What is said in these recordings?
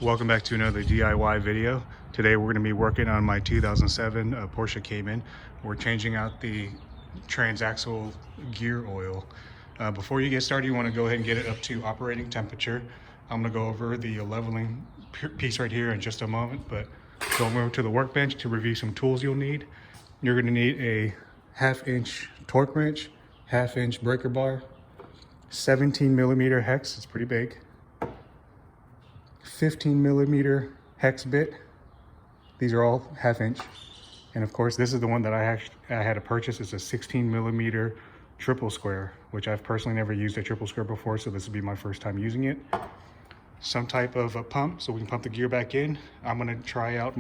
Welcome back to another DIY video. Today we're going to be working on my 2007 Porsche Cayman. We're changing out the transaxle gear oil. Before you get started, you want to go ahead and get it up to operating temperature. I'm going to go over the leveling piece right here in just a moment, but going over to the workbench to review some tools you'll need. You're going to need a 1/2 inch torque wrench, 1/2 inch breaker bar, 17 millimeter hex, it's pretty big, 15 millimeter hex bit. These are all 1/2 inch. And of course, this is the one that I had to purchase. It's a 16 millimeter triple square, which I've personally never used a triple square before, so this will be my first time using it. Some type of a pump so we can pump the gear back in. I'm gonna try out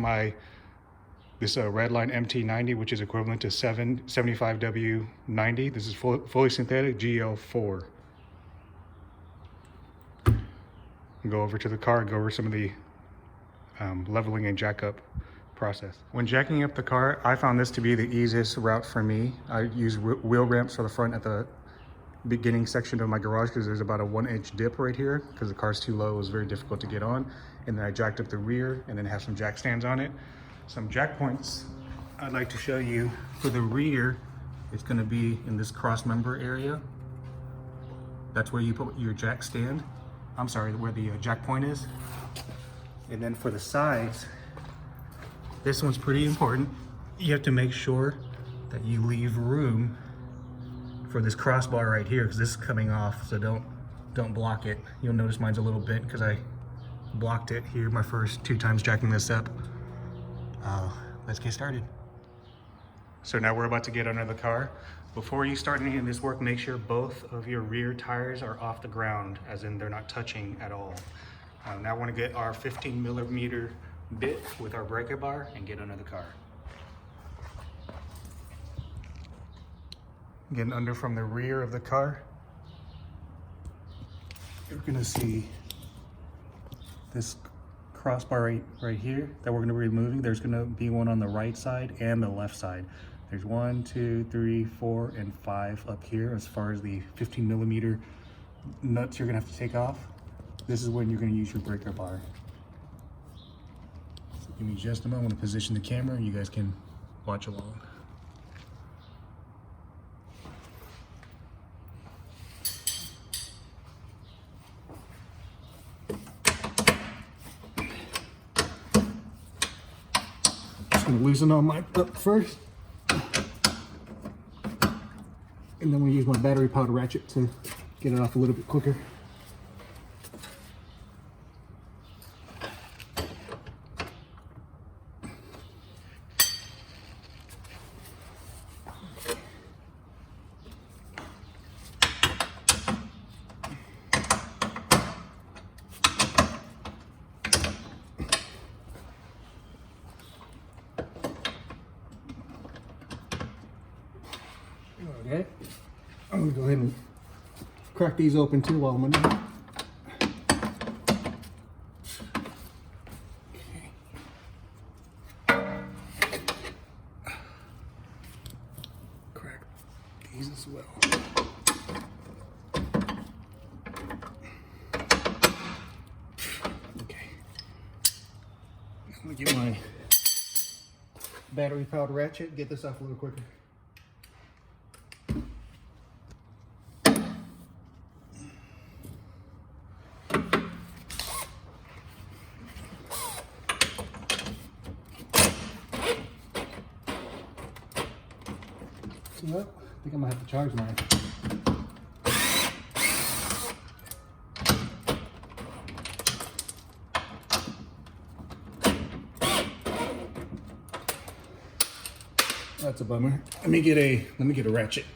this Redline MT90, which is equivalent to 75W90. This is fully synthetic GL4. Go over to the car and go over some of the leveling and jack up process. When jacking up the car, I found this to be the easiest route for me. I use wheel ramps for the front at the beginning section of my garage because there's about a 1-inch dip right here because the car's too low. It was very difficult to get on. And then I jacked up the rear and then have some jack stands on it. Some jack points I'd like to show you. For the rear, it's going to be in this cross member area. That's where you put your jack stand. I'm sorry, where the jack point is. And then for the sides, this one's pretty important. You have to make sure that you leave room for this crossbar right here because this is coming off, so don't block it. You'll notice mine's a little bent because I blocked it here my first 2 times jacking this up. Let's get started. So now we're about to get under the car. Before you start any of this work, make sure both of your rear tires are off the ground, as in they're not touching at all. Now I want to get our 15 millimeter bit with our breaker bar and get under the car. Getting under from the rear of the car, you're gonna see this crossbar right here that we're gonna be removing. There's gonna be one on the right side and the left side. There's 1, 2, 3, 4, and 5 up here as far as the 15 millimeter nuts you're gonna have to take off. This is when you're gonna use your breaker bar. So give me just a moment to position the camera and you guys can watch along. Just gonna loosen on my up first. And then we use my battery powered ratchet to get it off a little bit quicker. Okay, I'm gonna go ahead and crack these open too while I'm under here. Crack these as well. Okay, I'm gonna get my battery powered ratchet, get this off a little quicker. Well, I think I might have to charge mine. That's a bummer. Let me get a ratchet.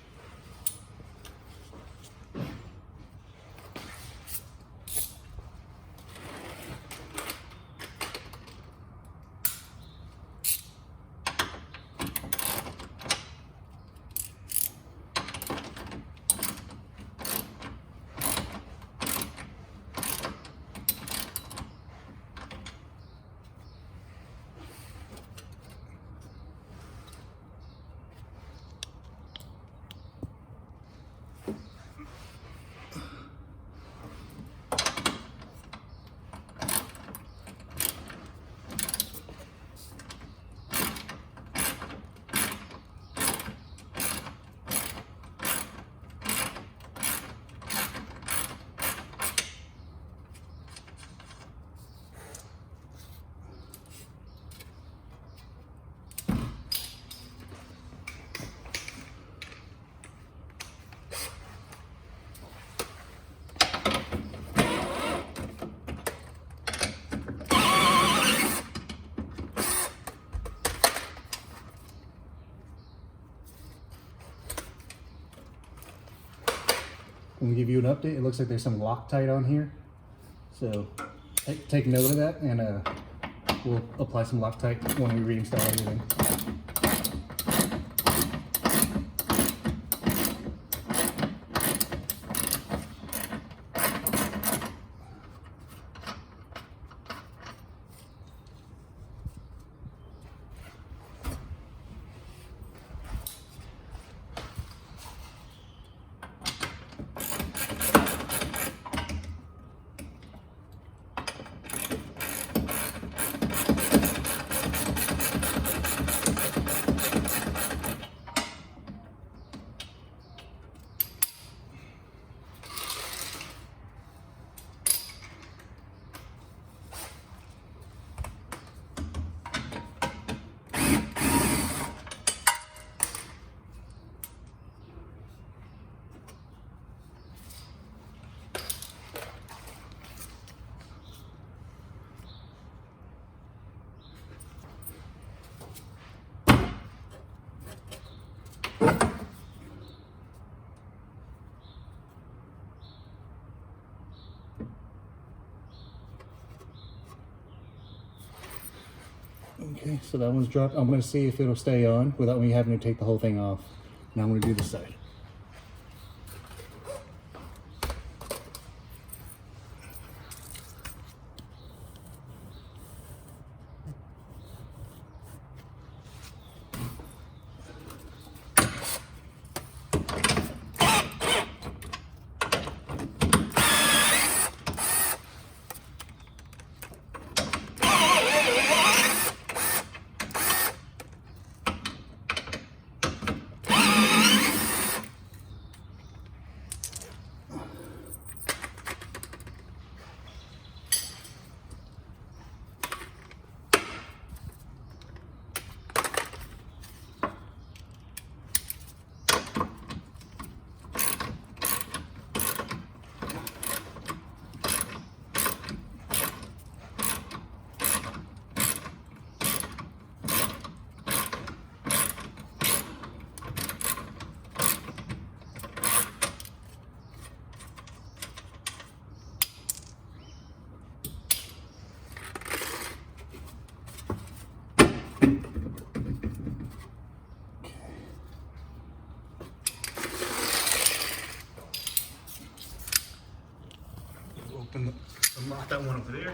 I'm gonna give you an update. It looks like there's some Loctite on here. So take note of that, and we'll apply some Loctite when we reinstall everything. Okay, so that one's dropped. I'm going to see if it'll stay on without me having to take the whole thing off. Now I'm going to do this side. Unlock that one over there.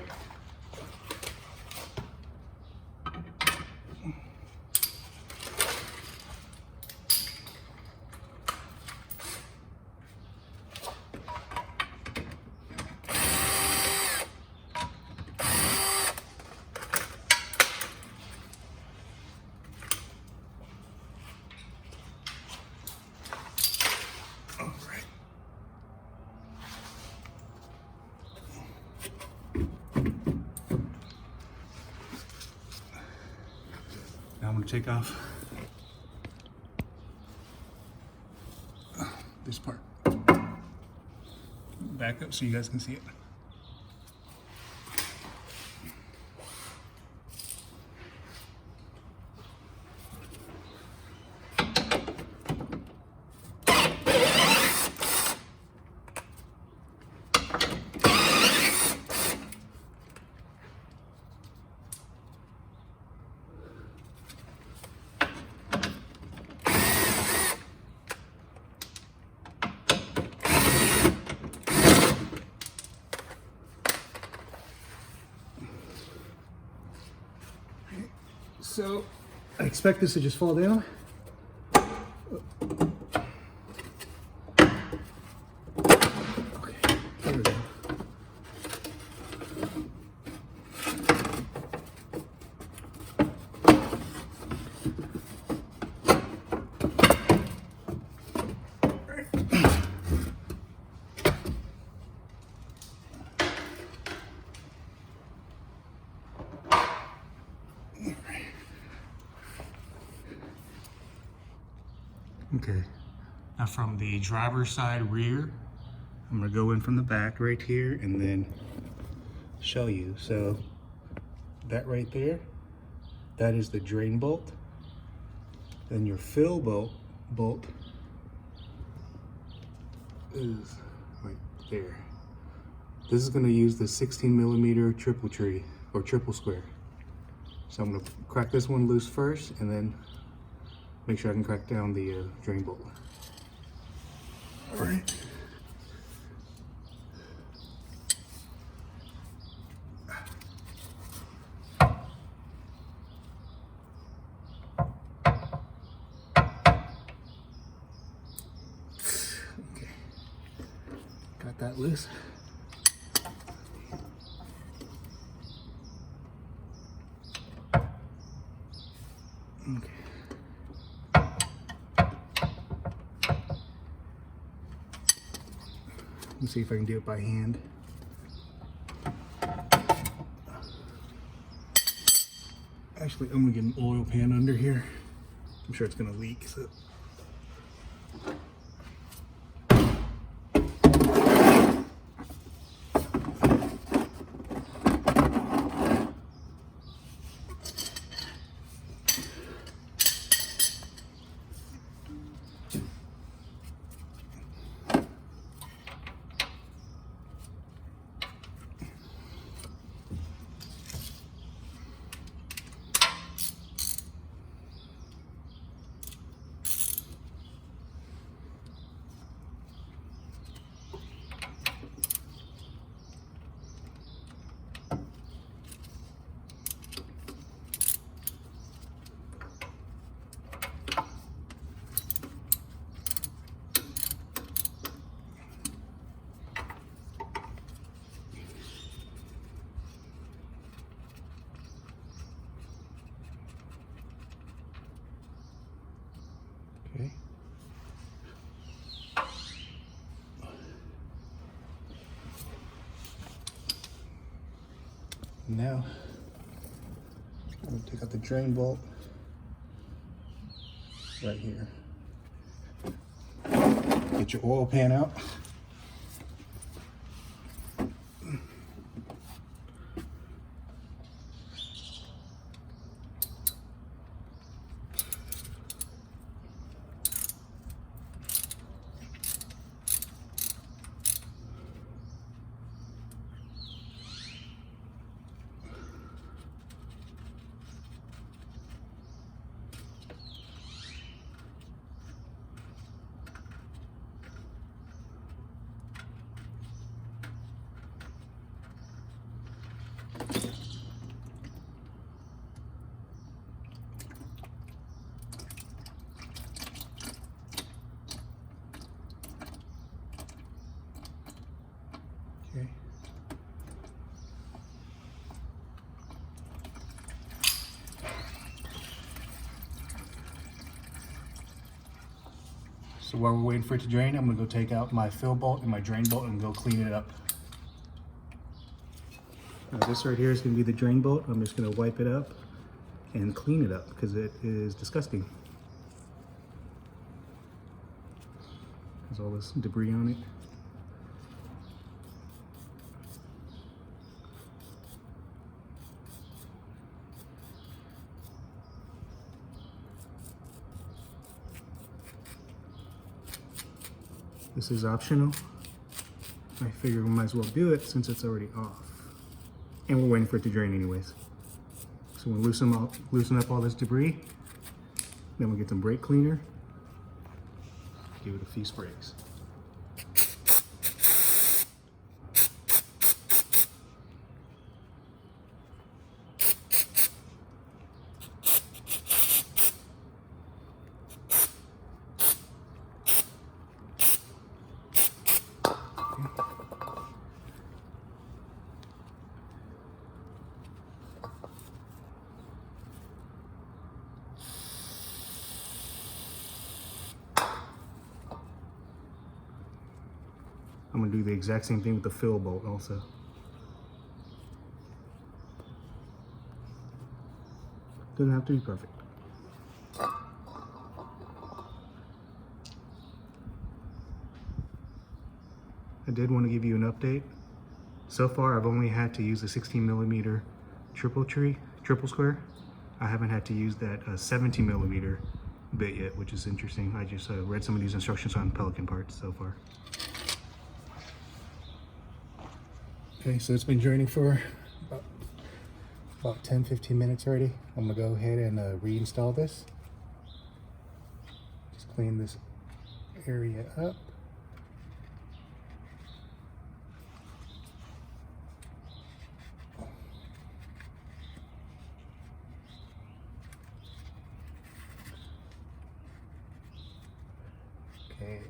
I'm going to take off this part. Back up so you guys can see it. So I expect this to just fall down. Okay, there we go. Okay, now from the driver's side rear, I'm gonna go in from the back right here and then show you. So that right there, that is the drain bolt. Then your fill bolt is there. This is going to use the 16mm triple tree or triple square. So I'm going to crack this one loose first and then make sure I can crack down the drain bolt. All right. Okay. Got that loose. Okay. Let's see if I can do it by hand. Actually, I'm gonna get an oil pan under here. I'm sure it's gonna leak, so. Okay. Now, I'm going to take out the drain bolt right here. Get your oil pan out. Okay. So while we're waiting for it to drain, I'm gonna go take out my fill bolt and my drain bolt and go clean it up. Now this right here is gonna be the drain bolt. I'm just gonna wipe it up and clean it up because it is disgusting. There's all this debris on it. This is optional. I figure we might as well do it since it's already off. And we're waiting for it to drain anyways. So we'll loosen up all this debris. Then we'll get some brake cleaner. Give it a few sprays. I'm gonna do the exact same thing with the fill bolt also. Doesn't have to be perfect. I did want to give you an update. So far, I've only had to use the 16mm triple square. I haven't had to use that 17mm bit yet, which is interesting. I just read some of these instructions on Pelican parts so far. Okay, so it's been journeying for about 10-15 minutes already. I'm gonna go ahead and reinstall this. Just clean this area up. Okay.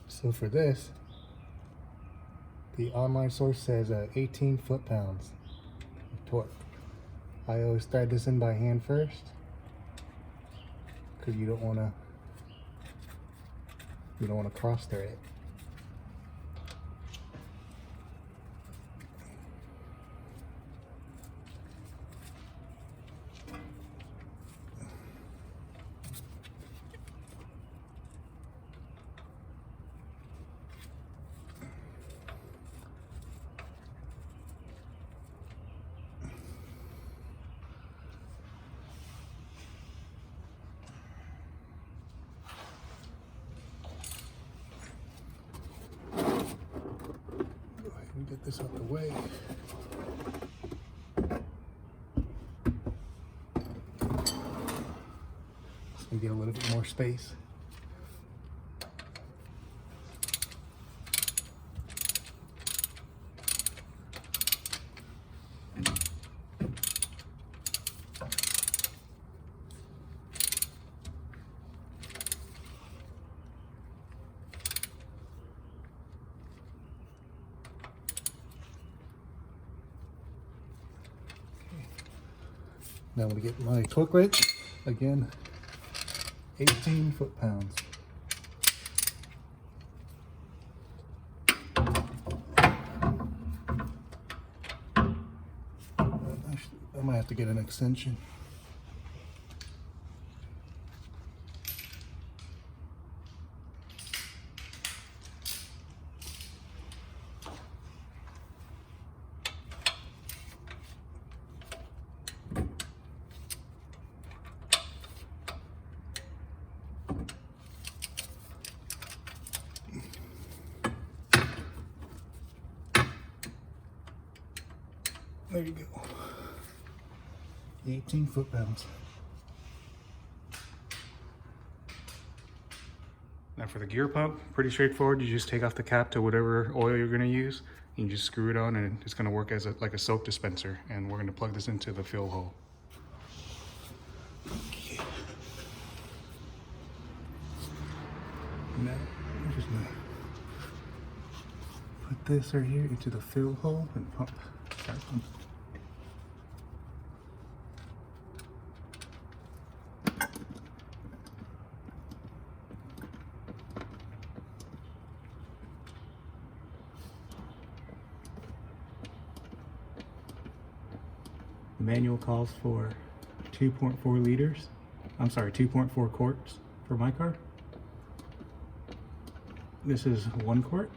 So for this, the online source says 18 foot-pounds of torque. I always thread this in by hand first, because you don't want to cross thread it. Get this out the way. Just gonna get a little bit more space. Now I'm gonna get my torque wrench. Again, 18 foot-pounds. I might have to get an extension. There you go. 18 foot-pounds. Now for the gear pump, pretty straightforward. You just take off the cap to whatever oil you're gonna use. You can just screw it on and it's gonna work as like a soap dispenser. And we're gonna plug this into the fill hole. Okay. Now, I'm just gonna put this right here into the fill hole and pump. The manual calls for 2.4 liters. I'm sorry, 2.4 quarts for my car. This is 1 quart.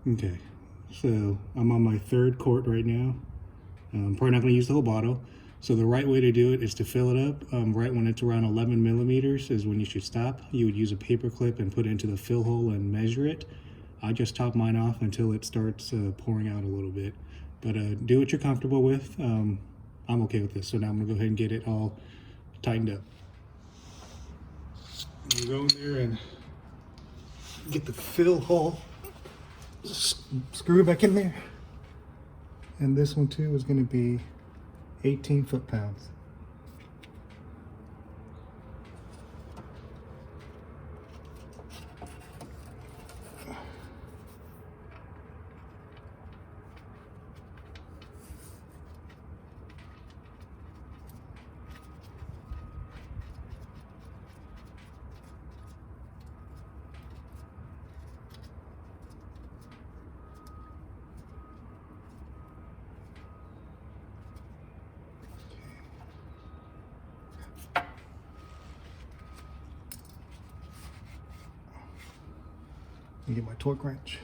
Okay, so I'm on my 3rd quart right now. I'm probably not going to use the whole bottle. So the right way to do it is to fill it up. Right when it's around 11 millimeters is when you should stop. You would use a paper clip and put it into the fill hole and measure it. I just top mine off until it starts pouring out a little bit. But do what you're comfortable with. I'm okay with this. So now I'm going to go ahead and get it all tightened up. You go in there and get the fill hole. Screw it back in there. And this one too is going to be 18 foot-pounds. Get my torque wrench.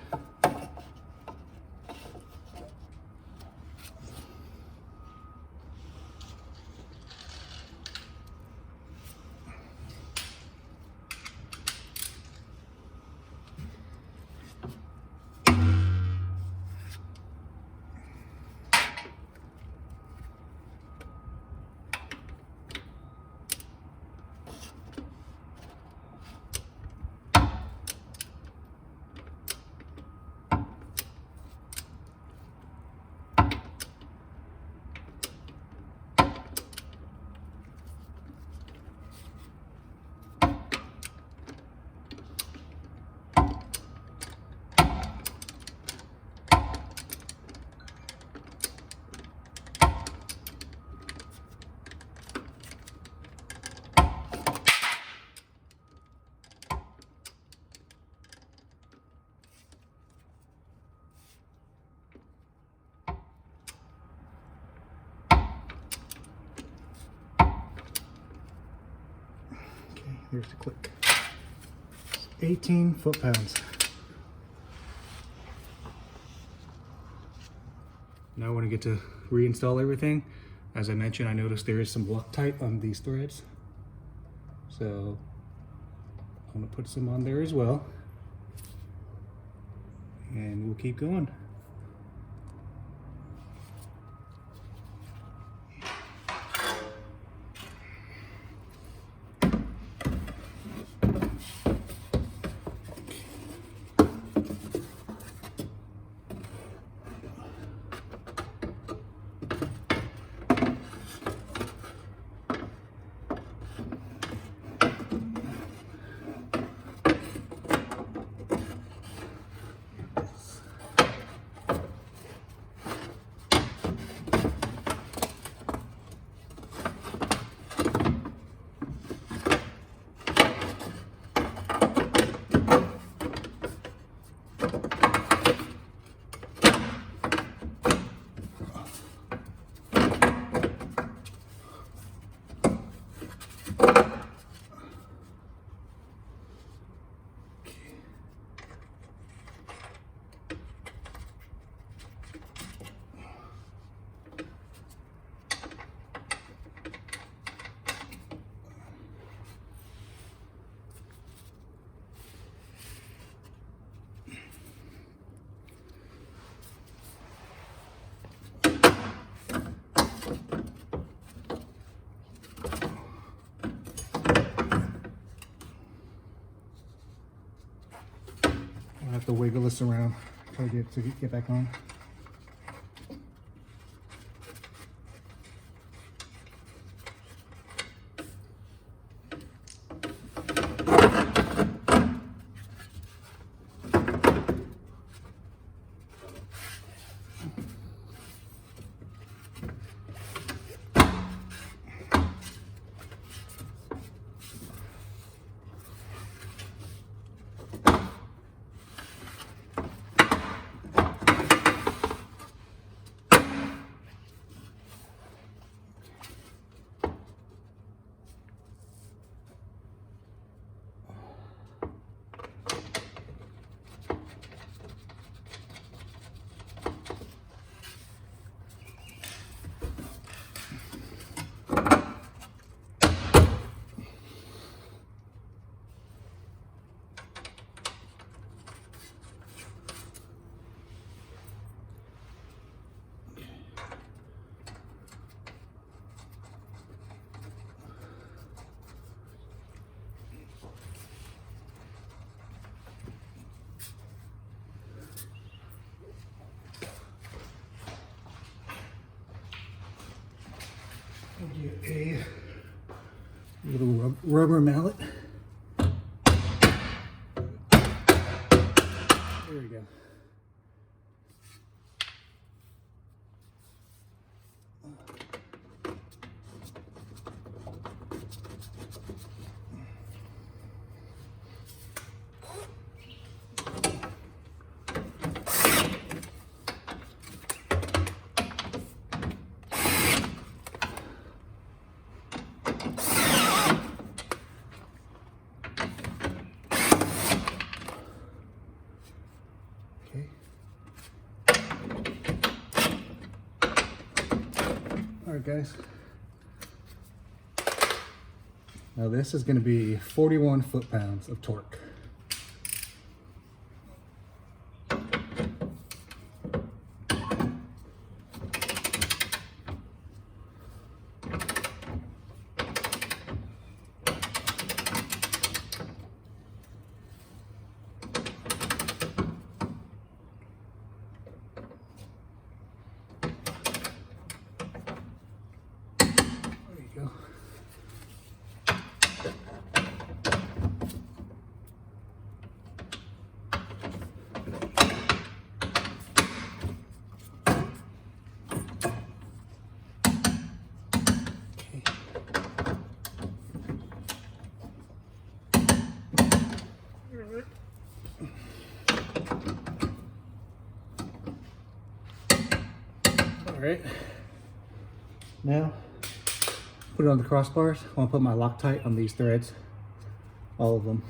Here's the click. 18 foot-pounds. Now I want to get to reinstall everything. As I mentioned, I noticed there is some Loctite on these threads. So I'm going to put some on there as well. And we'll keep going. I have to wiggle this around, try to get back on. Get a little rubber mallet. There we go. Alright guys, now this is going to be 41 foot-pounds of torque. All right, now put it on the crossbars. I want to put my Loctite on these threads all of them.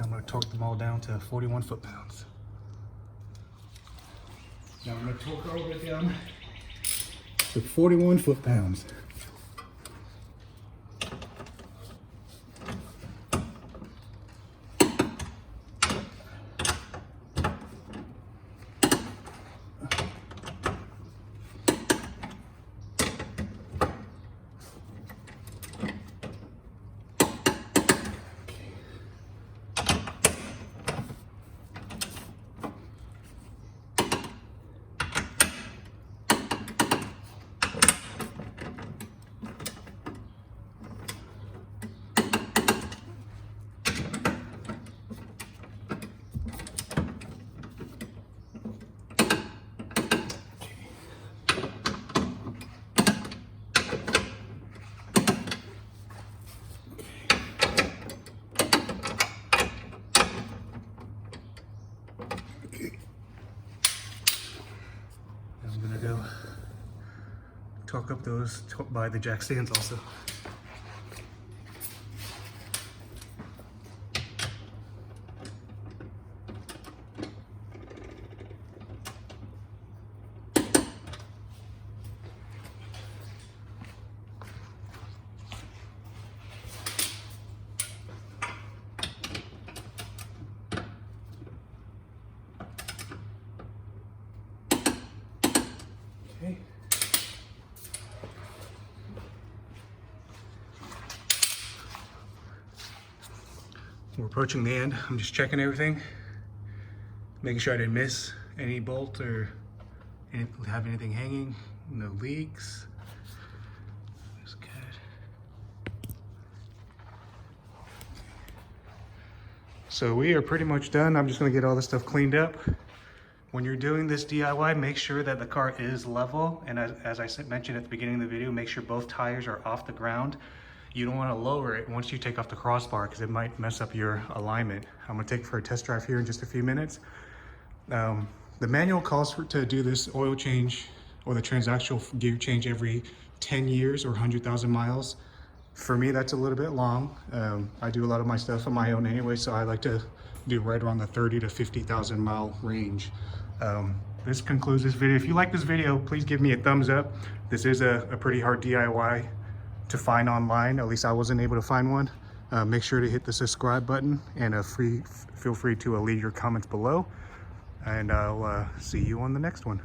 I'm going to torque them all down to 41 foot-pounds. Now I'm going to torque all the way down to 41 foot-pounds. Torque up those by the jack stands also. Okay. We're approaching the end. I'm just checking everything, making sure I didn't miss any bolt or have anything hanging, no leaks. That's good. So we are pretty much done. I'm just gonna get all this stuff cleaned up. When you're doing this DIY, make sure that the car is level. And as I mentioned at the beginning of the video, make sure both tires are off the ground. You don't want to lower it once you take off the crossbar because it might mess up your alignment. I'm going to take it for a test drive here in just a few minutes. The manual calls to do this oil change or the transactional gear change every 10 years or 100,000 miles. For me, that's a little bit long. I do a lot of my stuff on my own anyway, so I like to do right around the 30 to 50,000 mile range. This concludes this video. If you like this video, please give me a thumbs up. This is a pretty hard DIY to find online. At least I wasn't able to find one. Make sure to hit the subscribe button and feel free to leave your comments below. and I'll see you on the next one.